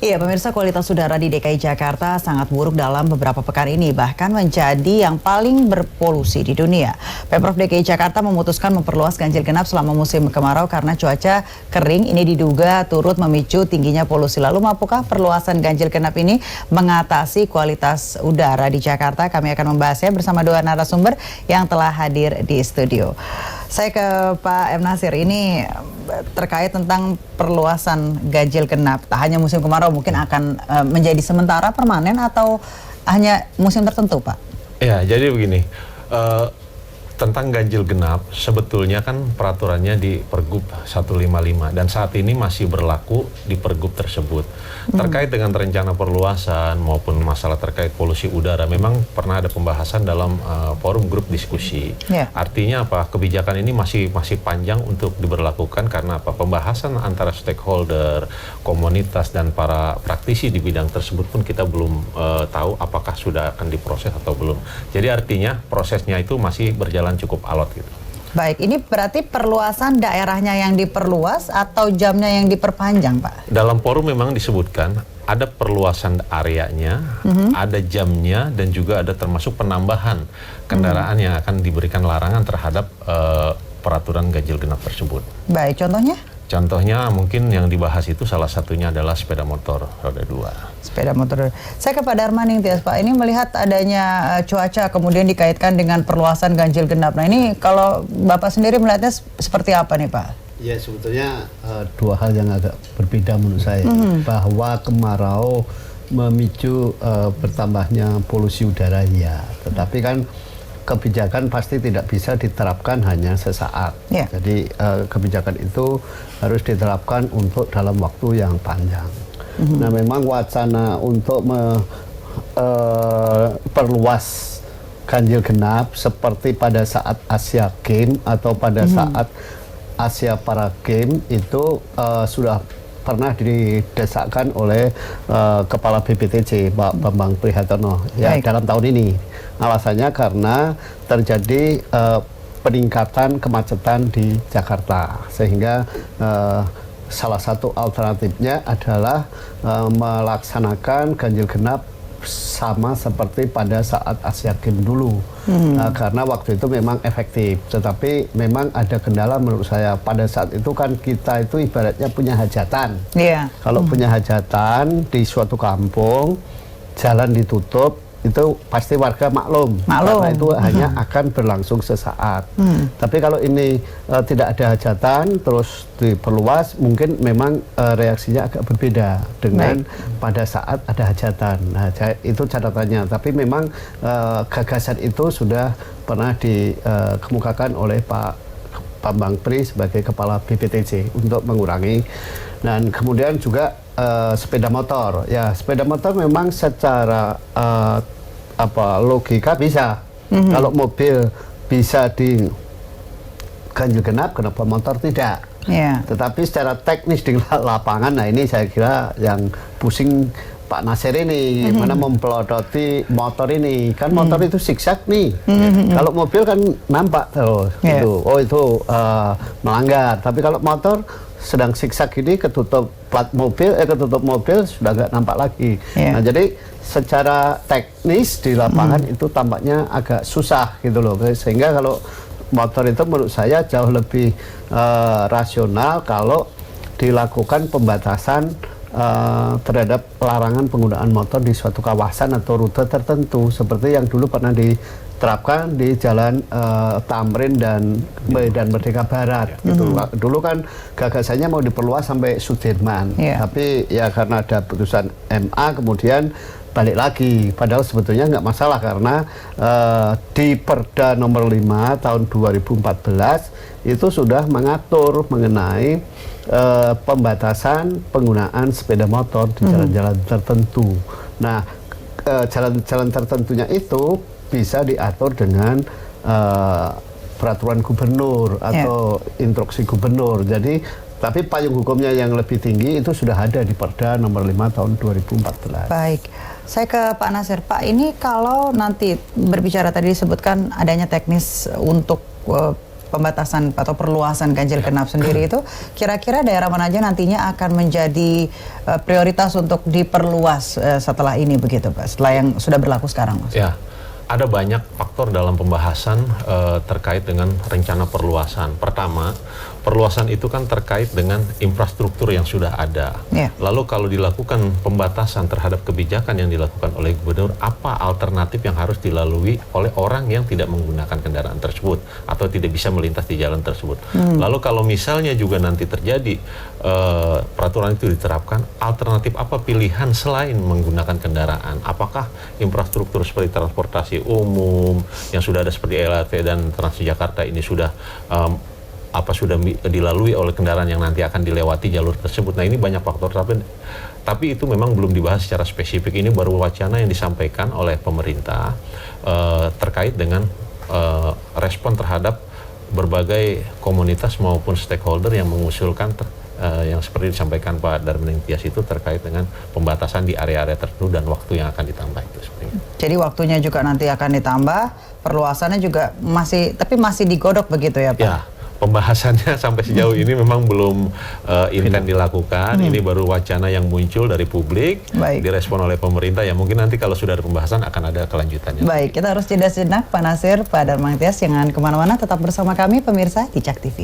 Iya, pemirsa, kualitas udara di DKI Jakarta sangat buruk dalam beberapa pekan ini, bahkan menjadi yang paling berpolusi di dunia. Pemprov DKI Jakarta memutuskan memperluas ganjil genap selama musim kemarau karena cuaca kering ini diduga turut memicu tingginya polusi. Lalu mampukah perluasan ganjil genap ini mengatasi kualitas udara di Jakarta? Kami akan membahasnya bersama dua narasumber yang telah hadir di studio. Saya ke Pak M. Nasir, ini terkait tentang perluasan ganjil genap. Tak hanya musim kemarau, mungkin akan menjadi sementara permanen atau hanya musim tertentu, Pak? Ya, jadi begini, tentang ganjil genap sebetulnya kan peraturannya di Pergub 155 dan saat ini masih berlaku di Pergub tersebut. Terkait dengan rencana perluasan maupun masalah terkait polusi udara, memang pernah ada pembahasan dalam forum grup diskusi. Artinya apa? Kebijakan ini masih panjang untuk diberlakukan karena apa? Pembahasan antara stakeholder, komunitas dan para praktisi di bidang tersebut pun kita belum tahu apakah sudah akan diproses atau belum. Jadi artinya prosesnya itu masih berjalan cukup alot gitu. Baik, ini berarti perluasan daerahnya yang diperluas atau jamnya yang diperpanjang, Pak? Dalam forum memang disebutkan ada perluasan areanya, ada jamnya, dan juga ada termasuk penambahan kendaraan yang akan diberikan larangan terhadap peraturan ganjil genap tersebut. Baik, contohnya? Contohnya mungkin yang dibahas itu salah satunya adalah sepeda motor roda 2. Sepeda motor. Saya ke Pak Darmaning, Pak. Ini melihat adanya cuaca kemudian dikaitkan dengan perluasan ganjil genap. Nah, ini kalau Bapak sendiri melihatnya seperti apa nih, Pak? Ya, sebetulnya dua hal yang agak berbeda menurut saya. Bahwa kemarau memicu bertambahnya polusi udara, ya. Tetapi kan kebijakan pasti tidak bisa diterapkan hanya sesaat. Jadi kebijakan itu harus diterapkan untuk dalam waktu yang panjang. Nah, memang wacana untuk perluas ganjil genap seperti pada saat Asia Games atau pada saat Asia Para Games itu sudah pernah didesakkan oleh Kepala BPTC, Pak Bambang Prihartono, ya, dalam tahun ini. Alasannya karena terjadi peningkatan kemacetan di Jakarta, sehingga salah satu alternatifnya adalah melaksanakan ganjil genap sama seperti pada saat Asia Games dulu. Karena waktu itu memang efektif, tetapi memang ada kendala menurut saya. Pada saat itu kan kita itu ibaratnya punya hajatan. Kalau punya hajatan di suatu kampung, jalan ditutup, itu pasti warga maklum. Karena itu hanya akan berlangsung sesaat. Tapi kalau ini tidak ada hajatan terus diperluas, mungkin memang reaksinya agak berbeda dengan pada saat ada hajatan. Nah, itu catatannya. Tapi memang gagasan itu sudah pernah dikemukakan oleh Pak Bambang Pri sebagai Kepala BPTC untuk mengurangi. Dan kemudian juga sepeda motor. Ya, sepeda motor memang secara logika bisa. Kalau mobil bisa di ganjil genap, kenapa motor tidak? Tetapi secara teknis di lapangan, nah ini saya kira yang pusing Pak Nasir ini, gimana mempelototi motor ini. Kan motor itu zigzag nih. Kalau mobil kan nampak terus. Itu melanggar. Tapi kalau motor sedang zigzag ini, ketutup plat mobil, ketutup mobil sudah nggak nampak lagi. Nah, jadi secara teknis di lapangan itu tampaknya agak susah gitu loh. Sehingga kalau motor itu menurut saya jauh lebih rasional kalau dilakukan pembatasan terhadap larangan penggunaan motor di suatu kawasan atau rute tertentu seperti yang dulu pernah diterapkan di Jalan Tamrin dan Medan Merdeka Barat. Gitu. Dulu kan gagasannya mau diperluas sampai Sudirman, tapi ya karena ada putusan MA kemudian balik lagi. Padahal sebetulnya nggak masalah karena di Perda nomor 5 tahun 2014 itu sudah mengatur mengenai pembatasan penggunaan sepeda motor di jalan-jalan tertentu. Nah, jalan-jalan tertentunya itu bisa diatur dengan peraturan gubernur atau instruksi gubernur. Jadi, tapi payung hukumnya yang lebih tinggi itu sudah ada di Perda nomor 5 tahun 2014. Baik. Saya ke Pak Nasir. Pak, ini kalau nanti berbicara tadi disebutkan adanya teknis untuk pembatasan atau perluasan ganjil genap sendiri itu, kira-kira daerah mana aja nantinya akan menjadi prioritas untuk diperluas setelah ini begitu Pak, setelah yang sudah berlaku sekarang Mas? Ya, ada banyak faktor dalam pembahasan terkait dengan rencana perluasan. Pertama, perluasan itu kan terkait dengan infrastruktur yang sudah ada. Lalu kalau dilakukan pembatasan terhadap kebijakan yang dilakukan oleh gubernur, apa alternatif yang harus dilalui oleh orang yang tidak menggunakan kendaraan tersebut atau tidak bisa melintas di jalan tersebut. Lalu kalau misalnya juga nanti terjadi peraturan itu diterapkan, alternatif apa pilihan selain menggunakan kendaraan? Apakah infrastruktur seperti transportasi umum yang sudah ada seperti LRT dan Transjakarta ini sudah sudah dilalui oleh kendaraan yang nanti akan dilewati jalur tersebut. Nah, ini banyak faktor, tapi itu memang belum dibahas secara spesifik. Ini baru wacana yang disampaikan oleh pemerintah terkait dengan respon terhadap berbagai komunitas maupun stakeholder yang mengusulkan yang seperti disampaikan Pak Darmin Tias itu terkait dengan pembatasan di area-area tertentu dan waktu yang akan ditambah itu seperti. Jadi waktunya juga nanti akan ditambah, perluasannya juga masih digodok begitu ya Pak? Ya. Pembahasannya sampai sejauh ini memang belum intens dilakukan. Ini baru wacana yang muncul dari publik, direspon oleh pemerintah. Ya mungkin nanti kalau sudah ada pembahasan akan ada kelanjutannya. Baik, kita harus jeda sejenak Pak Nasir, Pak Darmin Tias, jangan kemana-mana, tetap bersama kami pemirsa di CAK TV.